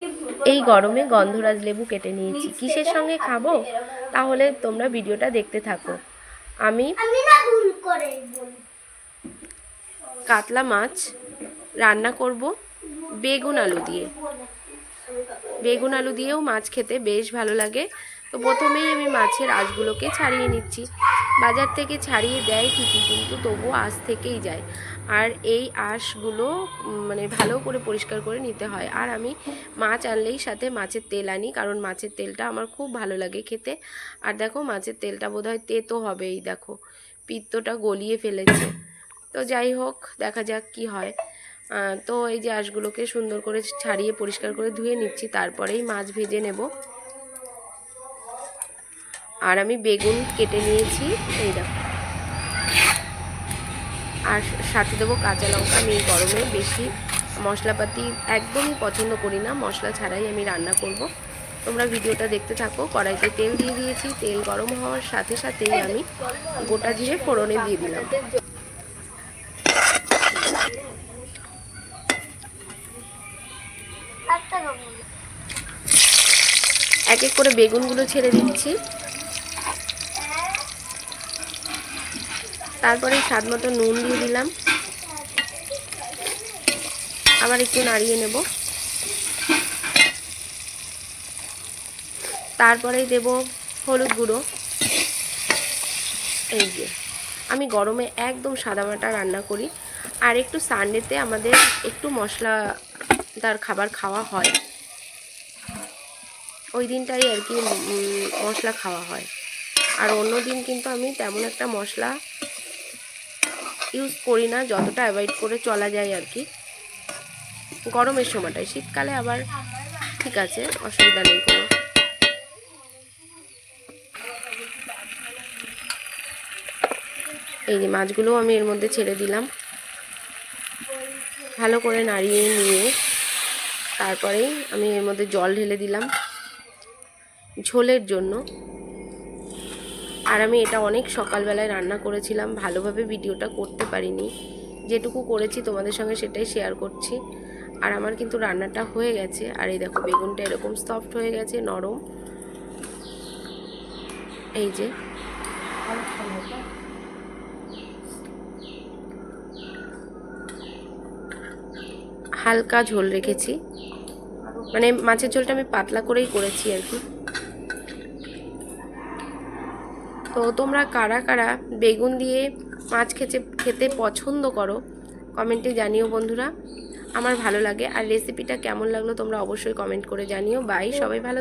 এই গরমে গন্ধরাজ লেবু কেটে নিয়েছি। কিসের সঙ্গে খাবো তাহলে তোমরা ভিডিওটা দেখতে থাকো। আমি কাতলা মাছ রান্না করব বেগুন আলু দিয়ে। বেগুন আলু দিয়েও মাছ খেতে বেশ ভালো লাগে। তো প্রথমেই আমি মাছের আঁশগুলোকে ছাড়িয়ে নিচ্ছি। বাজার থেকে ছাড়িয়ে দেয় ঠিকই, কিন্তু তবুও আঁশ থেকেই যায়। আর এই আঁশগুলো মানে ভালো করে পরিষ্কার করে নিতে হয়। আর আমি মাছ আনলেই সাথে মাছের তেল আনি, কারণ মাছের তেলটা আমার খুব ভালো লাগে খেতে। আর দেখো মাছের তেলটা বোধহয় তেতো হবেই, দেখো পিত্তটা গলিয়ে ফেলেছে। তো যাই হোক, দেখা যাক কি হয়। তো এই যে আঁশগুলোকে সুন্দর করে ছাড়িয়ে পরিষ্কার করে ধুয়ে নিচ্ছি, তারপরেই মাছ ভেজে নেব। আর আমি বেগুন কেটে নিয়েছি, এই দেখো। আর সাথে দেবো কাঁচা লঙ্কা। আমি এই গরমে বেশি মশলাপাতি একদমই পছন্দ করি না, মশলা ছাড়াই আমি রান্না করব। তোমরা ভিডিওটা দেখতে থাকো। কড়াইতে তেল দিয়ে দিয়েছি। তেল গরম হওয়ার সাথে সাথেই আমি গোটা জিরে ফোড়নে দিয়ে দিলাম। এক এক করে বেগুনগুলো ছেড়ে দিচ্ছি। তারপরে স্বাদ মতো নুন দিয়ে দিলাম। আবার একটু নাড়িয়ে নেব। তারপরেই দেব হলুদ গুঁড়ো। এই যে আমি গরমে একদম সাদামাটা রান্না করি। আর একটু সানডেতে আমাদের একটু মশলাদার খাবার খাওয়া হয়, ওই দিনটাই আর কি মশলা খাওয়া হয়। আর অন্য দিন কিন্তু আমি তেমন একটা মশলা ইউজ করি না, যতটা অ্যাভয়েড করে চলা যায় আর কি গরমের সময়টায়। শীতকালে আবার ঠিক আছে, অসুবিধা নেই কোনো। এই যে মাছগুলো আমি এর মধ্যে ছেড়ে দিলাম। ভালো করে নাড়িয়ে নিয়ে তারপরেই আমি এর মধ্যে জল ঢেলে দিলাম ঝোলের জন্য। আর আমি এটা অনেক সকালবেলায় রান্না করেছিলাম, ভালোভাবে ভিডিওটা করতে পারিনি। যেটুকু করেছি তোমাদের সঙ্গে সেটাই শেয়ার করছি। আর আমার কিন্তু রান্নাটা হয়ে গেছে। আর এই দেখো বেগুনটা এরকম সফট হয়ে গেছে, নরম। এই যে হালকা ঝোল রেখেছি, মানে মাছের ঝোলটা আমি পাতলা করেই করেছি আর কি। তো তোমরা কারা কারা বেগুন দিয়ে মাছ খেতে পছন্দ করো কমেন্টে জানিও বন্ধুরা। আমার ভালো লাগে। আর রেসিপিটা কেমন লাগলো তোমরা অবশ্যই কমেন্ট করে জানিও। বাই, সবাই ভালো।